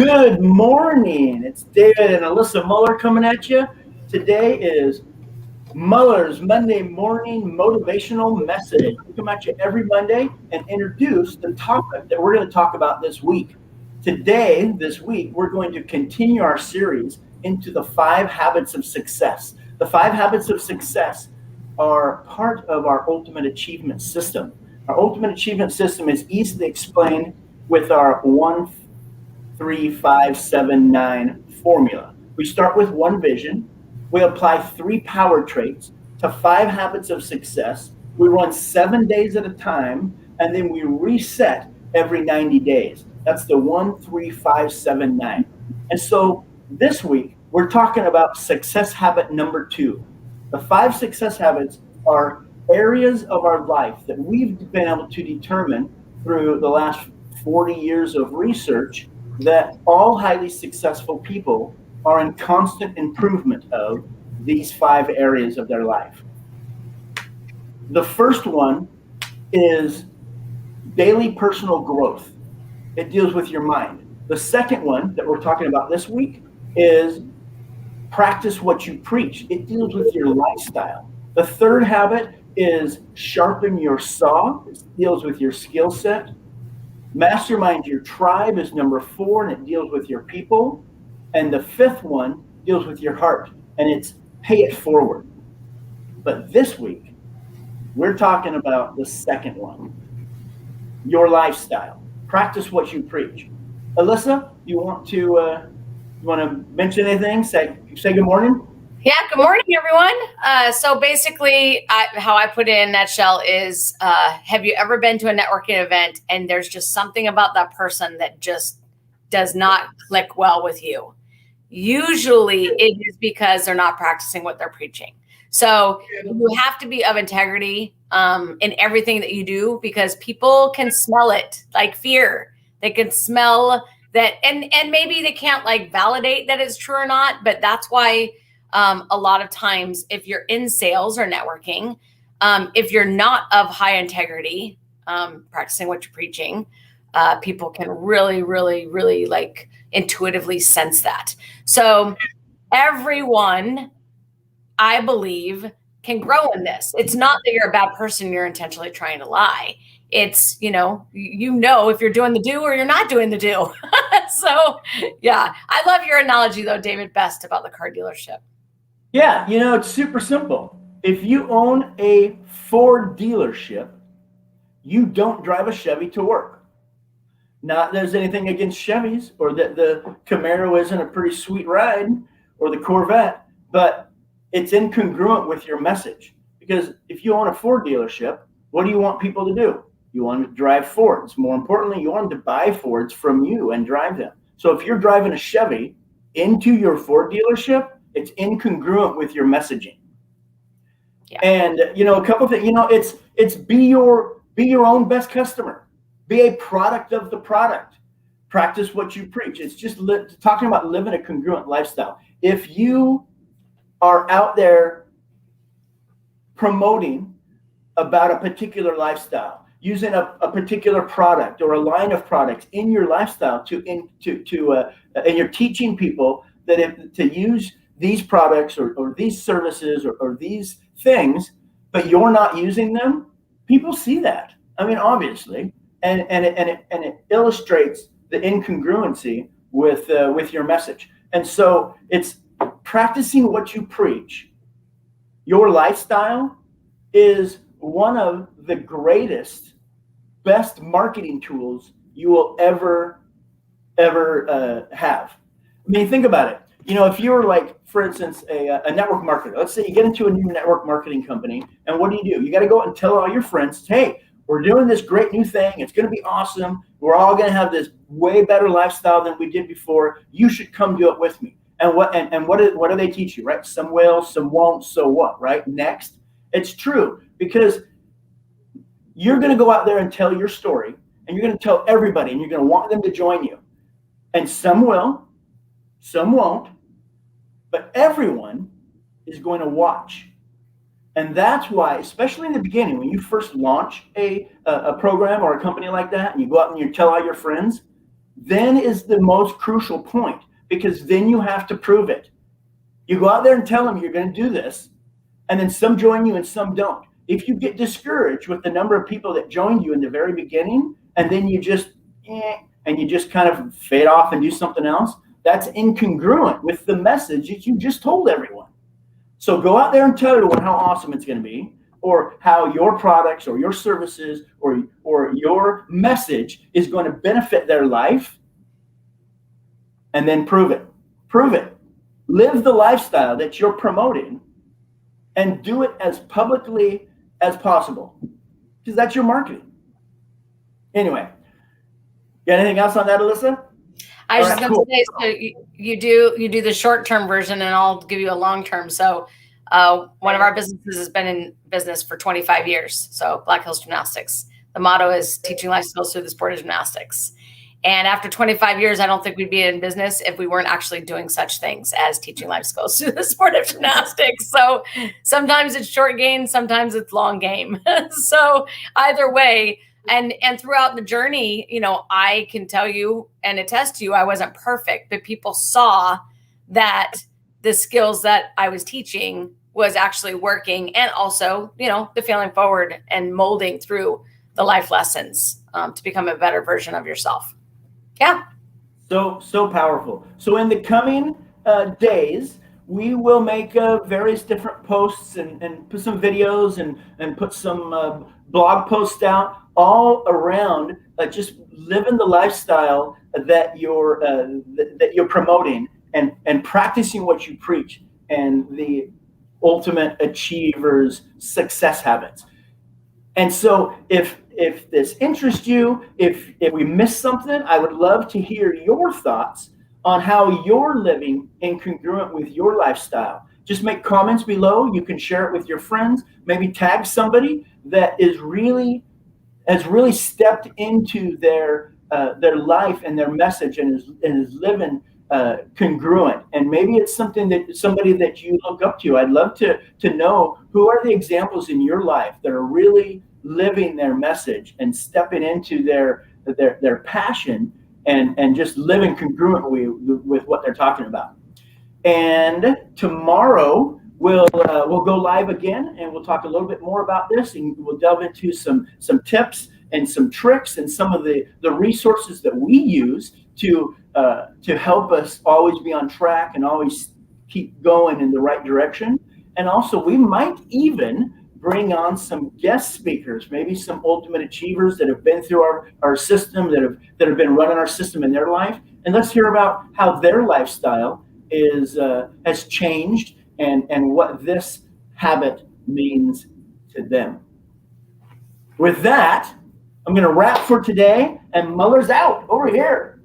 Good morning. It's David and Alyssa Muller coming at you. Today is Muller's Monday morning motivational message. We come at you every Monday and introduce the topic that we're going to talk about this week. This week, we're going to continue our series into the 5 habits of success. The 5 habits of success are part of our ultimate achievement system. Our ultimate achievement system is easily explained with our 1, 3, 5, 7, 9 formula. We start with one vision. We apply 3 power traits to 5 habits of success. We run 7 days at a time, and then we reset every 90 days. That's the 1, 3, 5, 7, 9. And so this week, we're talking about success habit number 2. The 5 success habits are areas of our life that we've been able to determine through the last 40 years of research that all highly successful people are in constant improvement of these 5 areas of their life. The first one is daily personal growth. It deals with your mind. The second one that we're talking about this week is practice what you preach. It deals with your lifestyle. The third habit is sharpen your saw. It deals with your skill set. Mastermind your tribe is number 4, and it deals with your people. And the 5th one deals with your heart, and it's pay it forward. But this week, we're talking about the second one, your lifestyle. Practice what you preach. Alyssa, you want to mention anything? Say good morning. Yeah, good morning, everyone. So basically, how I put it in a nutshell is, have you ever been to a networking event and there's just something about that person that just does not click well with you? Usually it is because they're not practicing what they're preaching. So you have to be of integrity in everything that you do, because people can smell it, like fear. They can smell that, and maybe they can't like validate that it's true or not, but that's why a lot of times, if you're in sales or networking, if you're not of high integrity, practicing what you're preaching, people can really, really, really like intuitively sense that. So everyone, I believe, can grow in this. It's not that you're a bad person, you're intentionally trying to lie. It's, you know if you're doing the do or you're not doing the do. So yeah, I love your analogy though, David, best about the car dealership. Yeah, it's super simple. If you own a Ford dealership, you don't drive a Chevy to work. Not that there's anything against Chevys or that the Camaro isn't a pretty sweet ride or the Corvette, but it's incongruent with your message. Because if you own a Ford dealership, what do you want people to do? You want them to drive Fords. More importantly, you want them to buy Fords from you and drive them. So if you're driving a Chevy into your Ford dealership, it's incongruent with your messaging. Yeah. And a couple of things. It's be your own best customer. Be a product of the product. Practice what you preach. It's just talking about living a congruent lifestyle. If you are out there promoting about a particular lifestyle, using a particular product or a line of products in your lifestyle and you're teaching people that to use these products or these services or these things, but you're not using them, people see that. I mean, obviously, and it illustrates the incongruency with your message. And so it's practicing what you preach. Your lifestyle is one of the greatest, best marketing tools you will ever have. I mean, think about it. If you were like, for instance, a network marketer, let's say you get into a new network marketing company, and what do? You got to go out and tell all your friends, hey, we're doing this great new thing. It's going to be awesome. We're all going to have this way better lifestyle than we did before. You should come do it with me. And what do they teach you, right? Some will, some won't, so what, right? Next. It's true, because you're going to go out there and tell your story, and you're going to tell everybody, and you're going to want them to join you. And some will, some won't, but everyone is going to watch. And that's why, especially in the beginning, when you first launch a program or a company like that, and you go out and you tell all your friends, then is the most crucial point, because then you have to prove it. You go out there and tell them you're going to do this, and then some join you and some don't. If you get discouraged with the number of people that joined you in the very beginning, and then you just kind of fade off and do something else, that's incongruent with the message that you just told everyone. So go out there and tell everyone how awesome it's going to be, or how your products or your services or your message is going to benefit their life, and then prove it. Prove it. Live the lifestyle that you're promoting, and do it as publicly as possible, because that's your marketing. Anyway, got anything else on that, Alyssa? I was just going to say, so you do the short-term version, and I'll give you a long-term. So one of our businesses has been in business for 25 years. So Black Hills Gymnastics. The motto is teaching life skills through the sport of gymnastics. And after 25 years, I don't think we'd be in business if we weren't actually doing such things as teaching life skills through the sport of gymnastics. So sometimes it's short game, sometimes it's long game. So either way, and throughout the journey, I can tell you and attest to you, I wasn't perfect, but people saw that the skills that I was teaching was actually working, and also, the failing forward and molding through the life lessons to become a better version of yourself. Yeah. So powerful. So in the coming days, we will make various different posts and put some videos and put some blog posts out all around just living the lifestyle that you're promoting, and practicing what you preach, and the ultimate achievers' success habits. And so if this interests you, if we missed something, I would love to hear your thoughts on how you're living incongruent with your lifestyle. Just make comments below. You can share it with your friends. Maybe tag somebody that has really stepped into their life and their message, and is living congruent. And maybe it's somebody that you look up to. I'd love to know, who are the examples in your life that are really living their message and stepping into their passion, and just living congruently with what they're talking about. And tomorrow we'll go live again, and we'll talk a little bit more about this, and we'll delve into some tips and some tricks and some of the resources that we use to help us always be on track and always keep going in the right direction. And also, we might even bring on some guest speakers, maybe some ultimate achievers that have been through our system, that have been running our system in their life, and let's hear about how their lifestyle has changed, and what this habit means to them. With that, I'm going to wrap for today, and Muller's out over here.